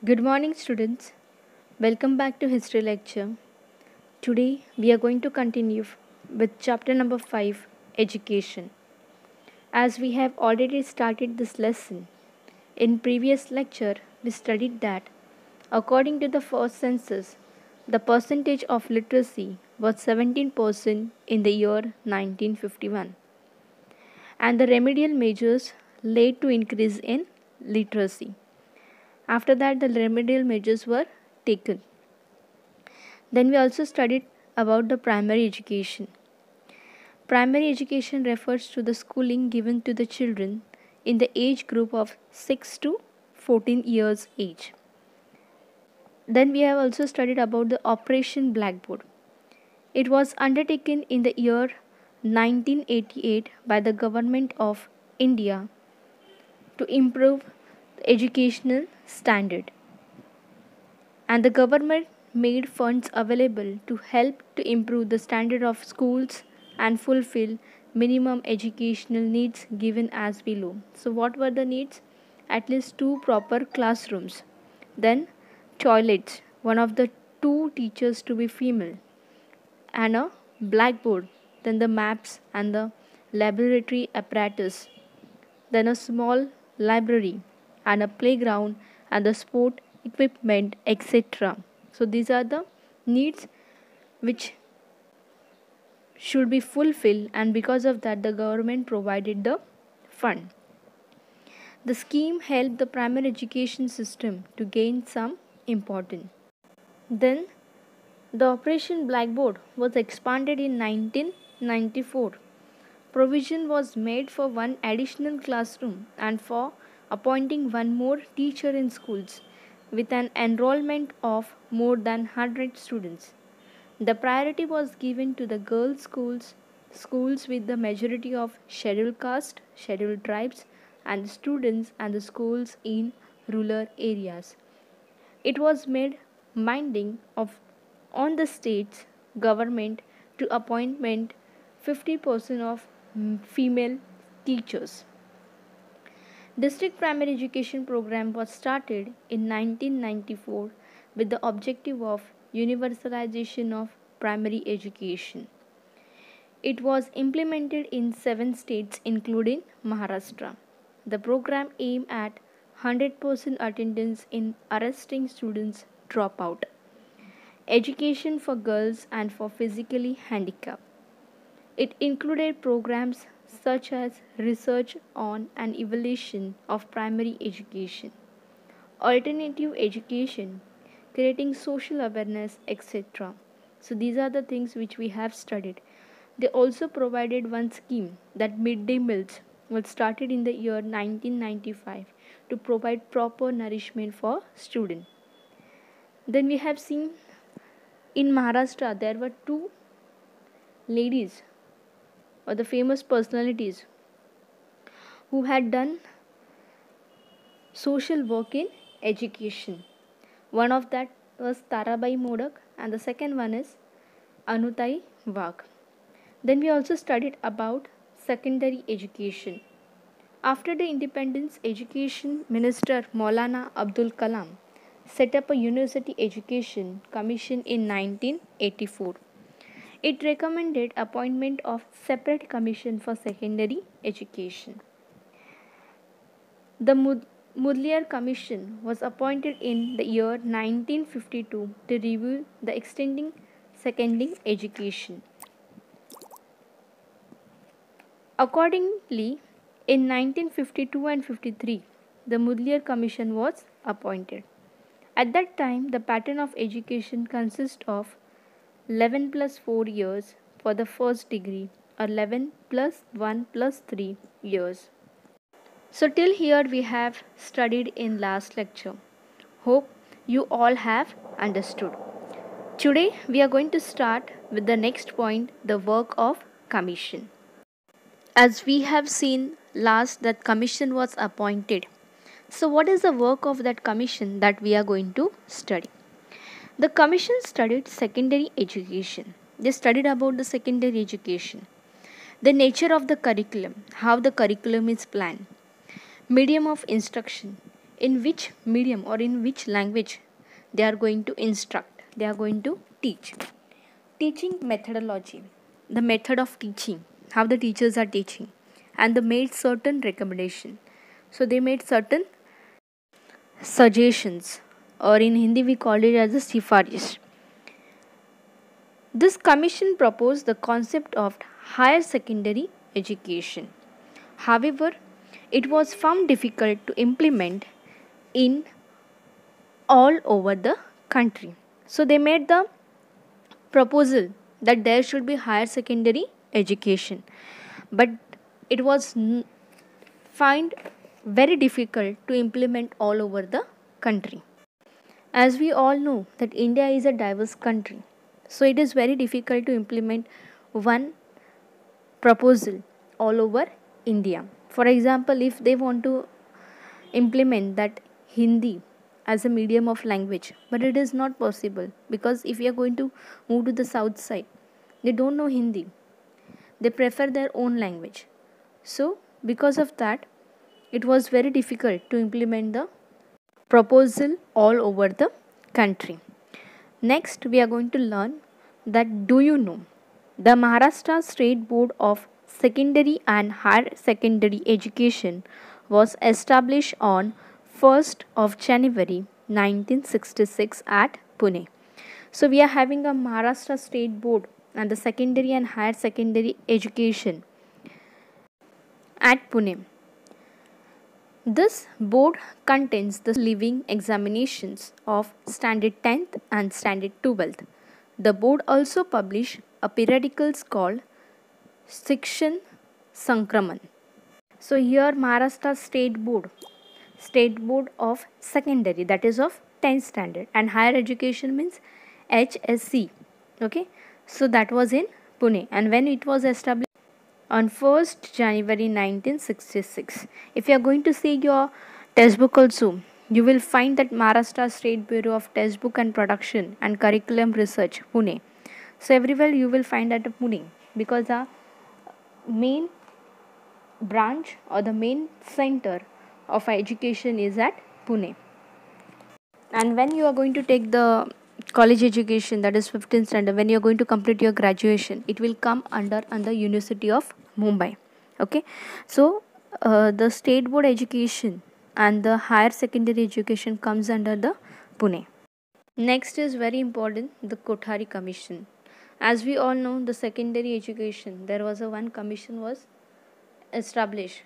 Good morning, students. Welcome back to History Lecture. Today, we are going to continue with chapter number 5 Education. As we have already started this lesson, in previous lecture, we studied that according to the first census, the percentage of literacy was 17% in the year 1951, and the remedial measures led to increase in literacy. After that, the remedial measures were taken. Then we also studied about the primary education. Primary education refers to the schooling given to the children in the age group of 6 to 14 years age. Then we have also studied about the Operation Blackboard. It was undertaken in the year 1988 by the government of India to improve the educational standard, and the government made funds available to help to improve the standard of schools and fulfill minimum educational needs given as below. So what were the needs? At least two proper classrooms, then toilets, one of the two teachers to be female, and a blackboard, then the maps and the laboratory apparatus, then a small library and a playground and the sport equipment, etc. So these are the needs which should be fulfilled, and because of that the government provided the fund. The scheme helped the primary education system to gain some importance. Then the Operation Blackboard was expanded in 1994. Provision was made for one additional classroom and for appointing one more teacher in schools with an enrollment of more than 100 students. The priority was given to the girls' schools, schools with the majority of scheduled caste, scheduled tribes, and students, and the schools in rural areas. It was made binding on the states government to appointment 50% of female teachers. District primary education program was started in 1994 with the objective of universalization of primary education. It was implemented in 7 states including Maharashtra. The program aimed at 100% attendance in arresting students dropout, education for girls and for physically handicapped. It included programs such as research on and evaluation of primary education, alternative education, creating social awareness, etc. So these are the things which we have studied. They also provided one scheme that midday meals was started in the year 1995 to provide proper nourishment for students. Then we have seen in Maharashtra there were two ladies or the famous personalities who had done social work in education. One of that was Tarabai Modak and the second one is Anutai Wagh. Then we also studied about secondary education. After the independence, Education Minister Maulana Abdul Kalam set up a University Education Commission in 1984. It recommended appointment of separate commission for secondary education. The Mudliar Commission was appointed in the year 1952 to review the extending secondary education. Accordingly, in 1952 and 53, the Mudliar Commission was appointed. At that time, the pattern of education consists of 11 plus 4 years for the first degree or 11 plus 1 plus 3 years. So till here we have studied in last lecture. Hope you all have understood. Today we are going to start with the next point, the work of commission. As we have seen last that commission was appointed. So what is the work of that commission that we are going to study? The commission studied secondary education. They studied about the secondary education, the nature of the curriculum, how the curriculum is planned, medium of instruction, in which medium or in which language they are going to instruct, they are going to teach. Teaching methodology, the method of teaching, how the teachers are teaching, and they made certain recommendation. So they made certain suggestions, or in Hindi we call it as a sifarish. This commission proposed the concept of higher secondary education. However, it was found difficult to implement in all over the country. So they made the proposal that there should be higher secondary education, but it was find very difficult to implement all over the country. As we all know that India is a diverse country, so it is very difficult to implement one proposal all over India. For example, if they want to implement that Hindi as a medium of language, but it is not possible, because if you are going to move to the south side, they don't know Hindi, they prefer their own language. So because of that, it was very difficult to implement the proposal all over the country. Next, we are going to learn that do you know the Maharashtra State Board of Secondary and Higher Secondary Education was established on 1st of January 1966 at Pune. So we are having a Maharashtra State Board and the Secondary and Higher Secondary Education at Pune. This board contains the living examinations of Standard 10th and Standard 12th. The board also published a periodicals called Shikshan Sankraman. So here Maharashtra State Board of Secondary, that is of 10th standard, and higher education means HSC. Okay, so that was in Pune, and when it was established on 1st January 1966. If you are going to see your textbook also, you will find that Maharashtra State Bureau of Textbook and Production and Curriculum Research, Pune. So everywhere you will find at Pune, because the main branch or the main center of education is at Pune. And when you are going to take the college education, that is 15th standard, when you are going to complete your graduation, it will come under University of Mumbai. Okay, so the state board education and the higher secondary education comes under the Pune. Next is very important, the Kothari Commission. As we all know, the secondary education, there was a one commission was established.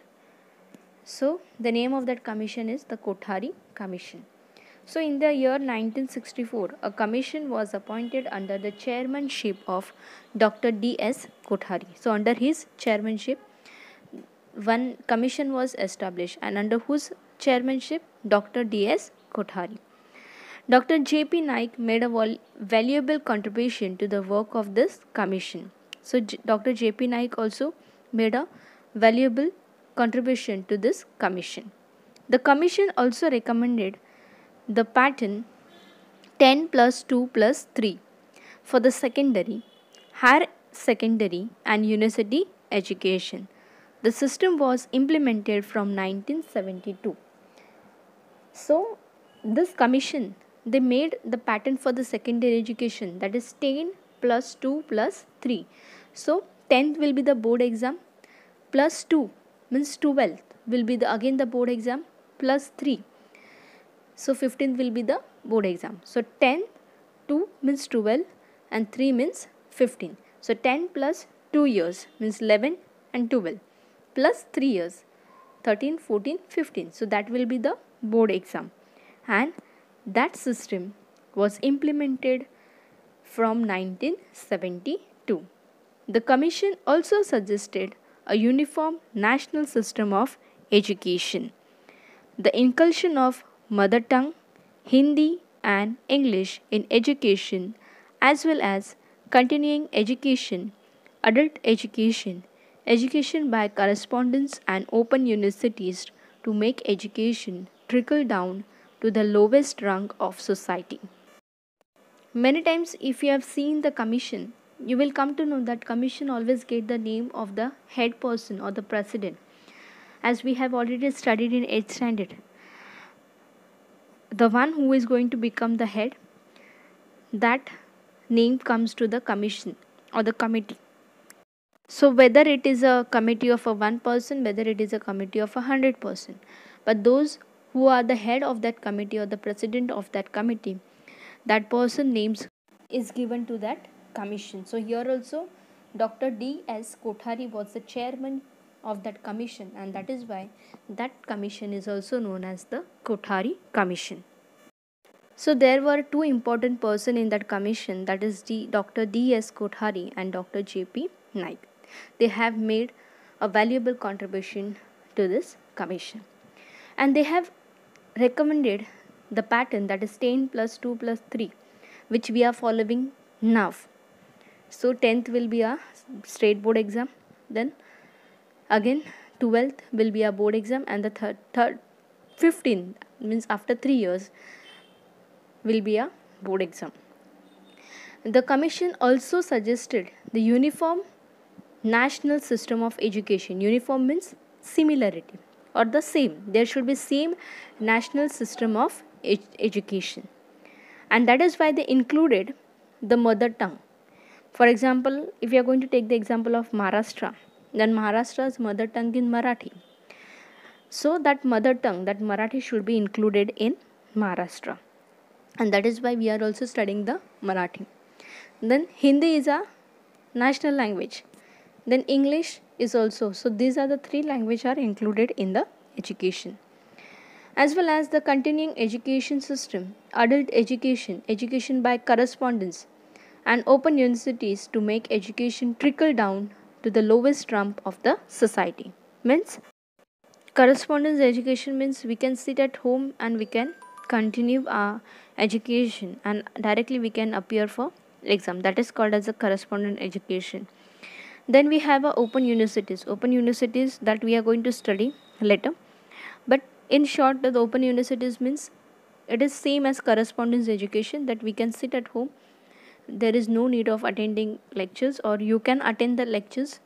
So the name of that commission is the Kothari Commission. So in the year 1964, a commission was appointed under the chairmanship of Dr. D.S. Kothari. So under his chairmanship, one commission was established, and under whose chairmanship? Dr. D.S. Kothari. Dr. J.P. Naik made a valuable contribution to the work of this commission. So Dr. J.P. Naik also made a valuable contribution to this commission. The commission also recommended the pattern 10 plus 2 plus 3 for the secondary, higher secondary and university education. The system was implemented from 1972. So this commission, they made the pattern for the secondary education, that is 10 plus 2 plus 3. So 10th will be the board exam, plus 2 means 12th will be again the board exam, plus 3. So 15th will be the board exam. So 10, 2 means 12 and 3 means 15. So 10 plus 2 years means 11 and 12 plus 3 years 13, 14, 15. So that will be the board exam, and that system was implemented from 1972. The commission also suggested a uniform national system of education. The inculcation of mother tongue, Hindi and English in education, as well as continuing education, adult education, education by correspondence and open universities to make education trickle down to the lowest rung of society. Many times if you have seen the commission, you will come to know that commission always get the name of the head person or the president, as we have already studied in 8th standard. the one who is going to become the head, that name comes to the commission or the committee. So whether it is a committee of a one person, whether it is a committee of 100%, but those who are the head of that committee or the president of that committee, that person names is given to that commission. So here also Dr. D.S. Kothari was the chairman of that commission, and that is why that commission is also known as the Kothari Commission. So there were two important persons in that commission, that is Dr. D.S. Kothari and Dr. J.P. Naik. They have made a valuable contribution to this commission, and they have recommended the pattern, that is 10 plus 2 plus 3, which we are following now. So 10th will be a state board exam, then again 12th will be a board exam, and the third 15th means after 3 years will be a board exam. The commission also suggested the uniform national system of education. Uniform means similarity or the same. There should be same national system of education, and that is why they included the mother tongue. For example, if you are going to take the example of Maharashtra, then Maharashtra's mother tongue is Marathi. So that mother tongue, that Marathi, should be included in Maharashtra, and that is why we are also studying the Marathi. Then Hindi is a national language. Then English is also. So these are the three languages are included in the education. As well as the continuing education system, adult education, education by correspondence, and open universities to make education trickle down to the lowest rung of the society. Means correspondence education means we can sit at home and we can continue our education, and directly we can appear for exam. That is called as a correspondence education. Then we have open universities. Open universities that we are going to study later. But in short, the open universities means it is same as correspondence education, that we can sit at home. There is no need of attending lectures, or you can attend the lectures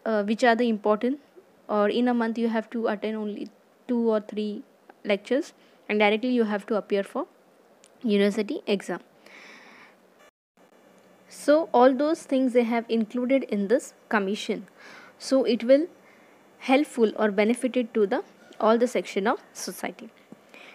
which are the important, or in a month you have to attend only 2 or 3 lectures, and directly you have to appear for university exam. So all those things they have included in this commission, so it will helpful or benefited to the all the section of society.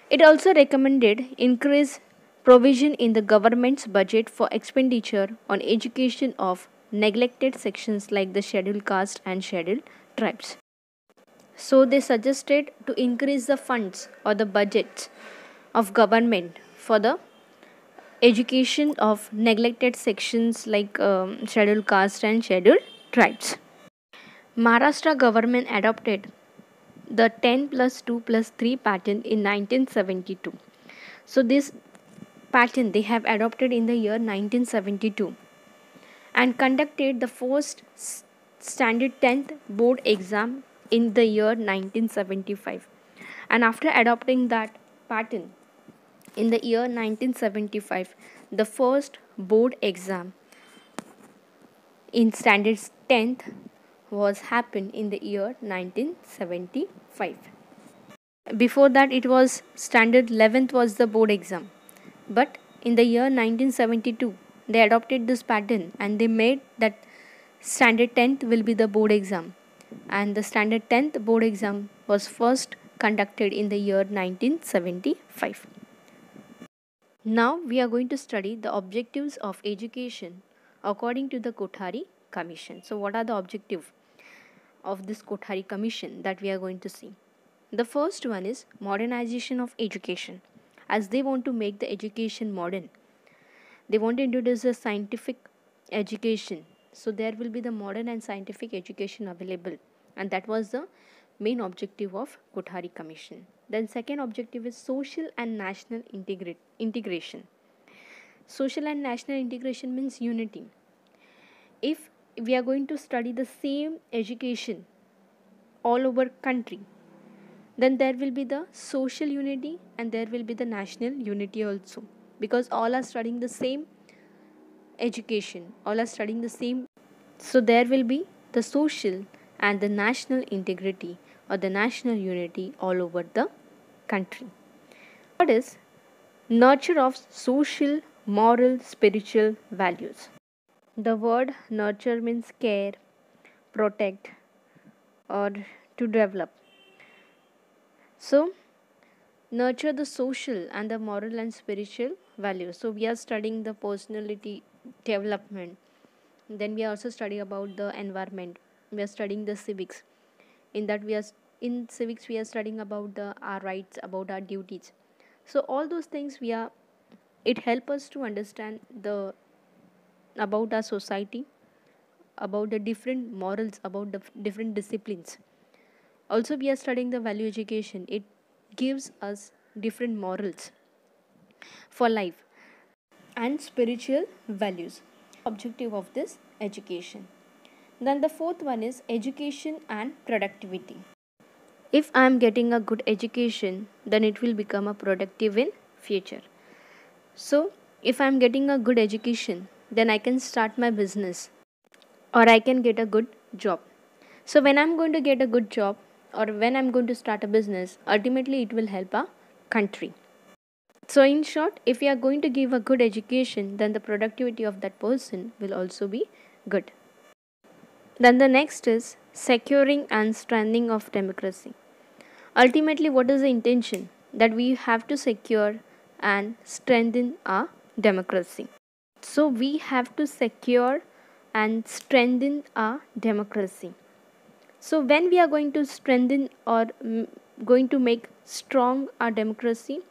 It also recommended increase provision in the government's budget for expenditure on education of neglected sections like the scheduled caste and scheduled tribes. So they suggested to increase the funds or the budgets of government for the education of neglected sections like scheduled caste and scheduled tribes. Maharashtra government adopted the 10 plus 2 plus 3 pattern in 1972. So this pattern they have adopted in the year 1972 and conducted the first standard 10th board exam in the year 1975. And after adopting that pattern in the year 1975, the first board exam in standard 10th was happened in the year 1975. Before that it was standard 11th was the board exam, but in the year 1972 they adopted this pattern and they made that standard 10th will be the board exam, and the standard 10th board exam was first conducted in the year 1975. Now we are going to study the objectives of education according to the Kothari Commission. So what are the objectives of this Kothari Commission that we are going to see? The first one is modernization of education, as they want to make the education modern. They want to introduce a scientific education, so there will be the modern and scientific education available, and that was the main objective of Kothari Commission. Then second objective is social and national integration. Social and national integration means unity. If we are going to study the same education all over country, then there will be the social unity and there will be the national unity also, because all are studying the same education, all are studying the same. So there will be the social and the national integrity or the national unity all over the country. Third is Nurture of social, moral, spiritual values. The word nurture means care, protect, or to develop. So, nurture the social and the moral and spiritual values. So, we are studying the personality development. Then we are also studying about the environment. We are studying the civics. In that we are in civics we are studying about our rights, about our duties. So all those things it help us to understand the about our society, about the different morals, about the different disciplines. Also we are studying the value education. It gives us different morals for life and spiritual values. Objective of this education. Then the fourth one is education and productivity. If I am getting a good education, then it will become a productive in future. So if I am getting a good education, then I can start my business or I can get a good job. So when I'm going to get a good job or when I'm going to start a business, ultimately it will help our country. So in short, if we are going to give a good education, then the productivity of that person will also be good. Then the next is securing and strengthening of democracy. Ultimately, what is the intention? That we have to secure and strengthen our democracy. So we have to secure and strengthen our democracy. So when we are going to strengthen or going to make strong our democracy,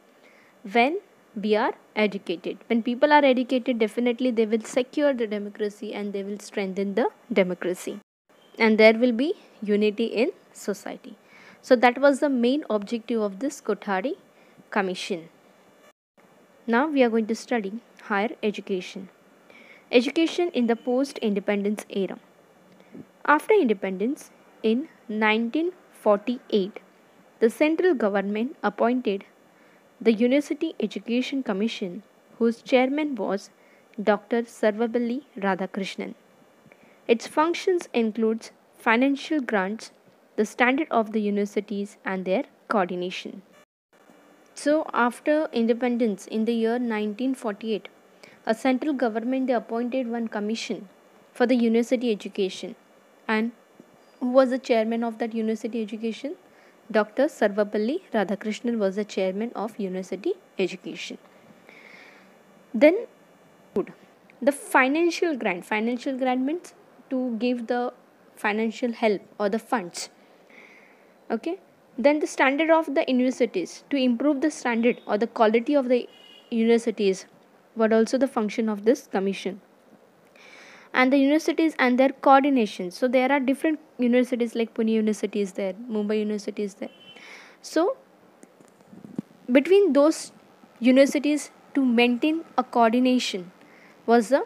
when we are educated. When people are educated, definitely they will secure the democracy and they will strengthen the democracy. And there will be unity in society. So that was the main objective of this Kothari Commission. Now we are going to study higher education. Education in the post-independence era. After independence in 1948, the central government appointed the University Education Commission, whose chairman was Dr. Sarvapalli Radhakrishnan. Its functions includes financial grants, the standard of the universities and their coordination. So after independence in the year 1948, a central government they appointed one commission for the university education. And who was the chairman of that university education? Dr. Sarvapalli Radhakrishnan was the chairman of university education. Then the financial grant. Financial grant means to give the financial help or the funds. Okay. Then the standard of the universities, to improve the standard or the quality of the universities, what also the function of this commission. And the universities and their coordination. So there are different universities like Pune University is there, Mumbai University is there. So between those universities to maintain a coordination was the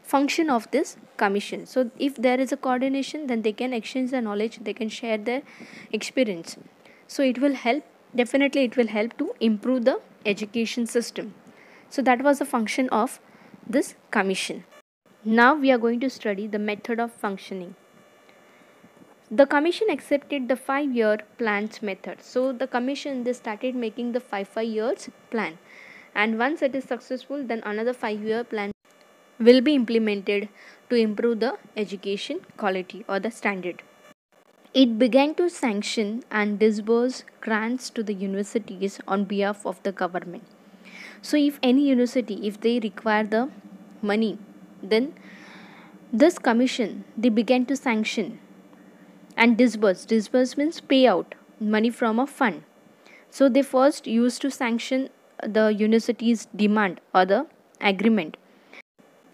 function of this commission. So if there is a coordination, then they can exchange the knowledge, they can share their experience. So it will help, definitely it will help to improve the education system. So that was the function of this commission. Now we are going to study the method of functioning. The commission accepted the 5-year plans method. So the commission they started making the 5 years plan, and once it is successful, then another 5-year plan will be implemented to improve the education quality or the standard. It began to sanction and disburse grants to the universities on behalf of the government. So if any university, if they require the money, then this commission they began to sanction and disburse. Disburse means pay out money from a fund. So they first used to sanction the university's demand or the agreement.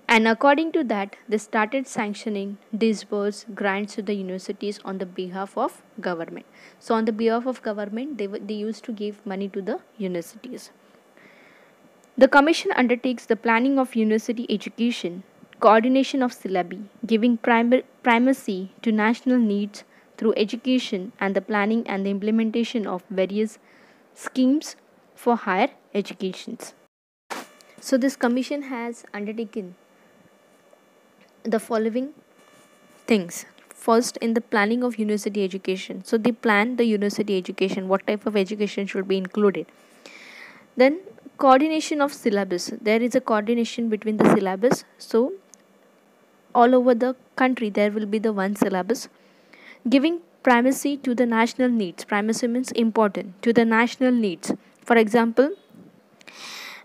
And according to that, they started sanctioning, disburse grants to the universities on the behalf of government. So on the behalf of government, they used to give money to the universities. The commission undertakes the planning of university education, coordination of syllabi, giving primacy to national needs through education, and the planning and the implementation of various schemes for higher educations. So this commission has undertaken the following things. First, in the planning of university education, so they plan the university education, what type of education should be included. Then coordination of syllabus. There is a coordination between the syllabus. So all over the country there will be the one syllabus. Giving primacy to the national needs. Primacy means important to the national needs. For example,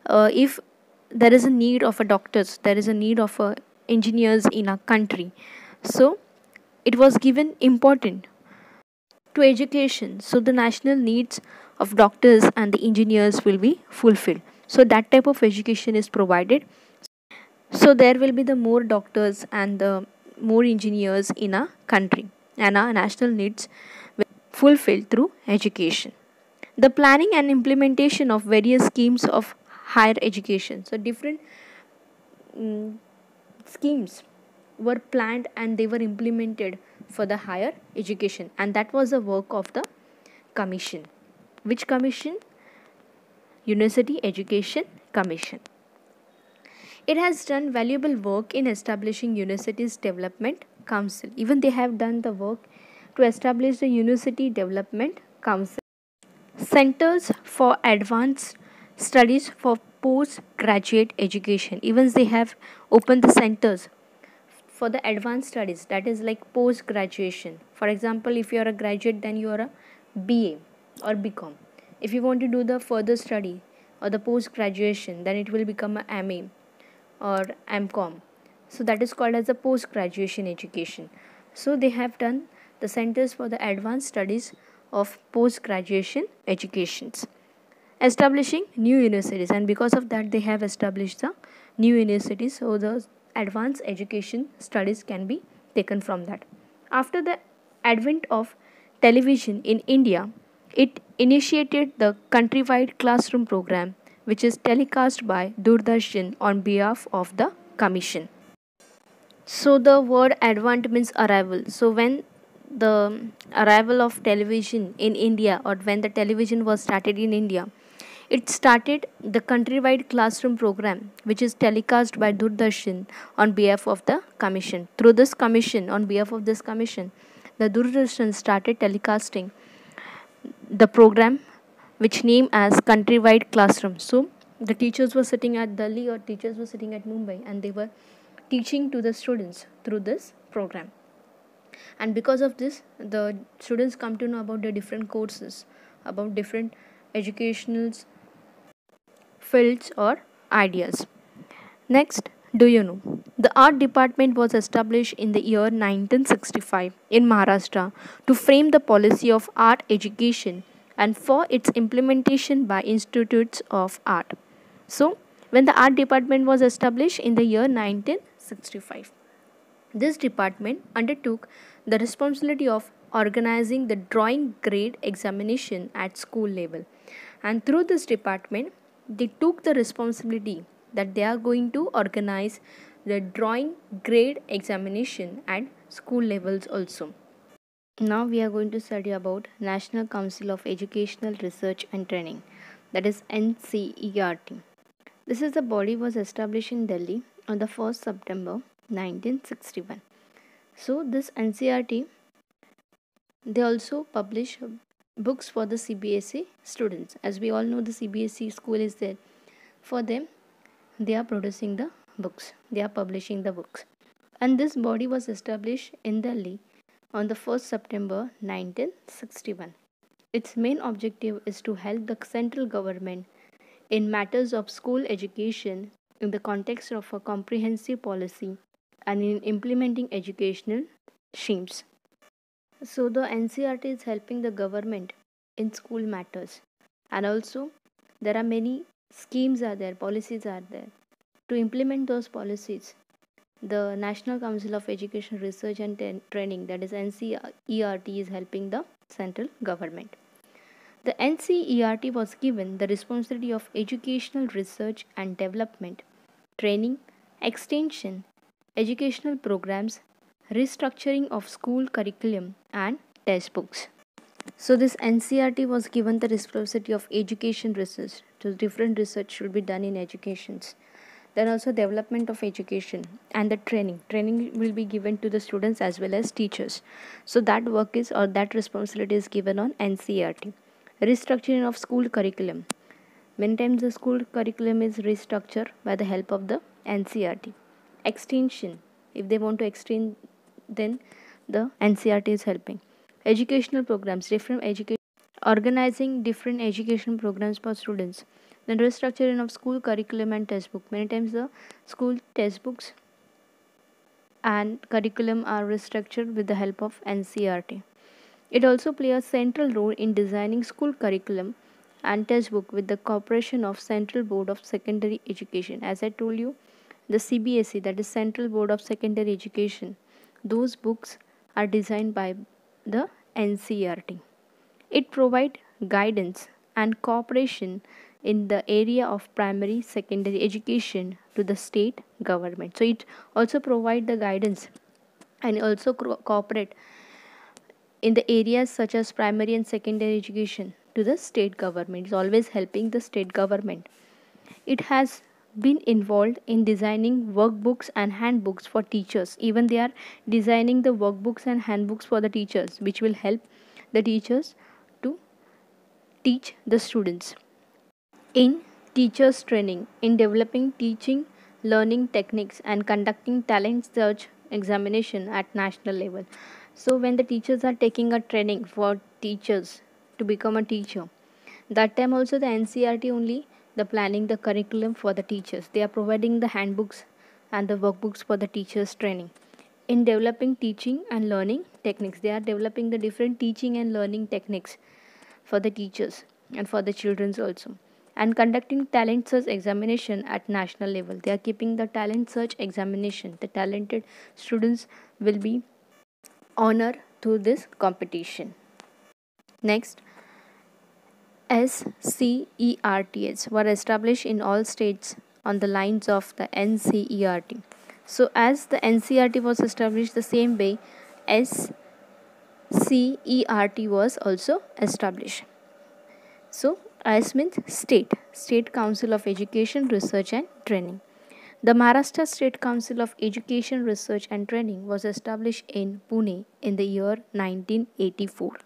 if there is a need of a doctors, there is a need of a engineers in a country, so it was given important to education, so the national needs of doctors and the engineers will be fulfilled, so that type of education is provided, so there will be the more doctors and the more engineers in a country, and our national needs will be fulfilled through education. The planning and implementation of various schemes of higher education. So different schemes were planned and they were implemented for the higher education, and that was the work of the commission. Which commission? University Education Commission. It has done valuable work in establishing Universities Development Council. Even they have done the work to establish the University Development Council. Centers for Advanced Studies for Postgraduate Education. Even they have opened the centers for the advanced studies, that is like post graduation. For example, if you are a graduate, then you are a BA or BCom. If you want to do the further study or the post graduation, then it will become a MA or MCom. So that is called as a post graduation education. So they have done the centers for the advanced studies of post graduation educations, establishing new universities, and because of that they have established the new universities, so the advanced education studies can be taken from that. After the advent of television in India, it initiated the countrywide classroom program, which is telecast by Doordarshan on behalf of the commission. So the word advent means arrival. So when the arrival of television in India, or when the television was started in India, it started the countrywide classroom program, which is telecast by Doordarshan on behalf of the commission. Through this commission, on behalf of this commission, the Doordarshan started telecasting the program which named as countrywide classroom. So the teachers were sitting at Delhi or teachers were sitting at Mumbai, and they were teaching to the students through this program. And because of this, the students come to know about the different courses, about different educational fields or ideas. Next, do you know? The art department was established in the year 1965 in Maharashtra to frame the policy of art education and for its implementation by institutes of art. So, when the art department was established in the year 1965, this department undertook the responsibility of organizing the drawing grade examination at school level. And through this department, they took the responsibility that they are going to organize the drawing grade examination at school levels also. Now we are going to study about National Council of Educational Research and Training, that is NCERT. This is the body was established in Delhi on the 1st September 1961. So this NCERT, they also publish books for the CBSE students. As we all know, the CBSE school is there. For them, they are producing the books, they are publishing the books. And this body was established in Delhi on the 1st September 1961. Its main objective is to help the central government in matters of school education in the context of a comprehensive policy and in implementing educational schemes. So the NCERT is helping the government in school matters, and also there are many schemes are there, policies are there. To implement those policies, the National Council of Education Research and Training, that is NCERT, is helping the central government. The NCERT was given the responsibility of educational research and development, training, extension, educational programs, restructuring of school curriculum and textbooks. So this NCERT was given the responsibility of education research. So different research should be done in educations. Then also development of education and the training. Training will be given to the students as well as teachers. So that work is, or that responsibility is given on NCERT. Restructuring of school curriculum. Many times the school curriculum is restructured by the help of the NCERT. Extension, if they want to extend, then the NCERT is helping. Educational programs, different education, organizing different education programs for students. Then restructuring of school curriculum and textbook. Many times the school textbooks and curriculum are restructured with the help of NCERT. It also plays a central role in designing school curriculum and textbook with the cooperation of Central Board of Secondary Education. As I told you, the CBSE, that is Central Board of Secondary Education, those books are designed by the NCERT. It provides guidance and cooperation in the area of primary secondary education to the state government. So it also provide the guidance and also cooperate in the areas such as primary and secondary education to the state government. It's always helping the state government. It has been involved in designing workbooks and handbooks for teachers. Even they are designing the workbooks and handbooks for the teachers, which will help the teachers to teach the students. In teachers training, in developing teaching learning techniques and conducting talent search examination at national level. So when the teachers are taking a training for teachers to become a teacher, that time also the NCERT only the planning the curriculum for the teachers. They are providing the handbooks and the workbooks for the teachers training. In developing teaching and learning techniques, they are developing the different teaching and learning techniques for the teachers and for the children also. And conducting talent search examination at national level, they are keeping the talent search examination. The talented students will be honored through this competition. Next, SCERTs were established in all states on the lines of the NCERT. So as the NCERT was established, the same way SCERT was also established. So S means State Council of Education, Research and Training. The Maharashtra State Council of Education, Research and Training was established in Pune in the year 1984.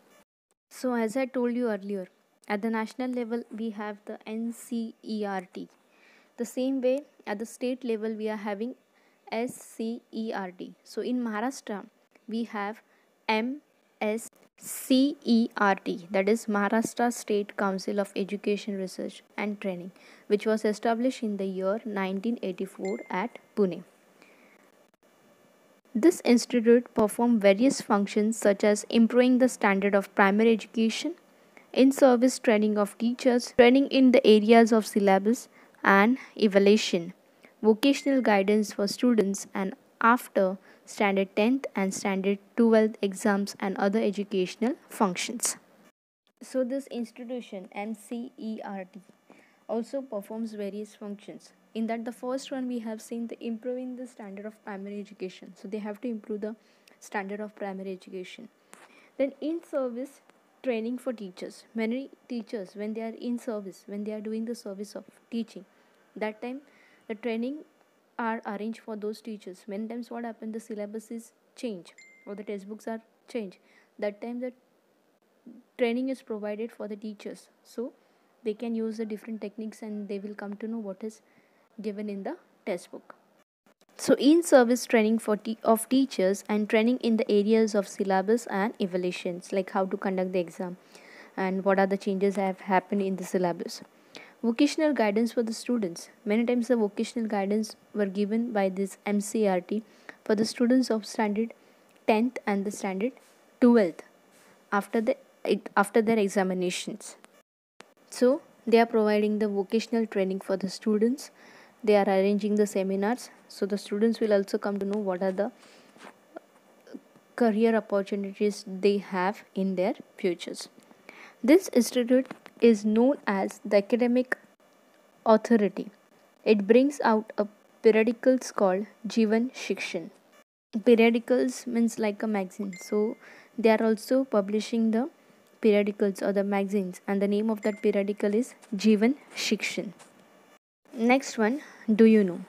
So as I told you earlier, at the national level we have the NCERT. The same way at the state level we are having SCERT. So in Maharashtra we have MSCERT, that is Maharashtra State Council of Education, Research and Training, which was established in the year 1984 at Pune. This institute performed various functions such as improving the standard of primary education, in-service training of teachers, training in the areas of syllabus and evaluation, vocational guidance for students and after standard 10th and standard 12th exams and other educational functions. So this institution MCERT also performs various functions. In that, the first one we have seen the improving the standard of primary education. So they have to improve the standard of primary education. Then in service training for teachers. Many teachers, when they are in service, when they are doing the service of teaching, that time the training are arranged for those teachers. Many times what happens, the syllabus is changed or the textbooks are changed. That time the training is provided for the teachers, so they can use the different techniques and they will come to know what is given in the textbook. So in-service training of teachers and training in the areas of syllabus and evaluations, like how to conduct the exam and what are the changes that have happened in the syllabus. Vocational guidance for the students. Many times the vocational guidance were given by this MCERT for the students of standard 10th and the standard 12th after their examinations. So they are providing the vocational training for the students. They are arranging the seminars, so the students will also come to know what are the career opportunities they have in their futures. This institute is known as the academic authority. It brings out a periodicals called Jeevan Shikshan. Periodicals means like a magazine, so they are also publishing the periodicals or the magazines, and the name of that periodical is Jeevan Shikshan. Next one, do you know?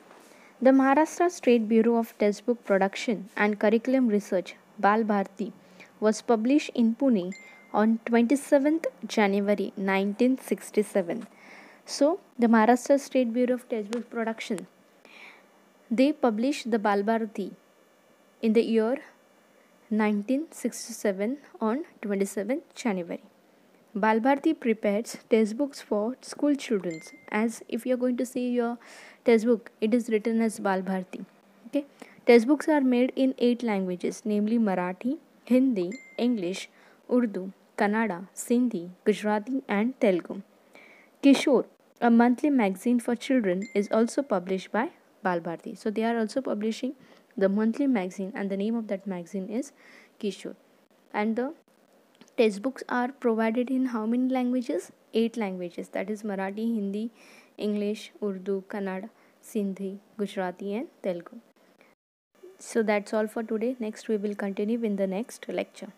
The Maharashtra State Bureau of Textbook Production and Curriculum Research, Bal Bharti, was published in Pune on 27th January 1967. So the Maharashtra State Bureau of Textbook Production, they published the Balbharati in the year 1967 on 27th January. Balbharati prepares textbooks for school children. As if you are going to see your textbook, it is written as Balbharati. Okay, textbooks are made in 8 languages, namely Marathi, Hindi, English, Urdu, Kannada, Sindhi, Gujarati, and Telugu. Kishore, a monthly magazine for children, is also published by Balbharati. So they are also publishing the monthly magazine, and the name of that magazine is Kishore. And the textbooks are provided in how many languages? 8 languages, that is Marathi, Hindi, English, Urdu, Kannada, Sindhi, Gujarati, and Telugu. So that's all for today. Next we will continue in the next lecture.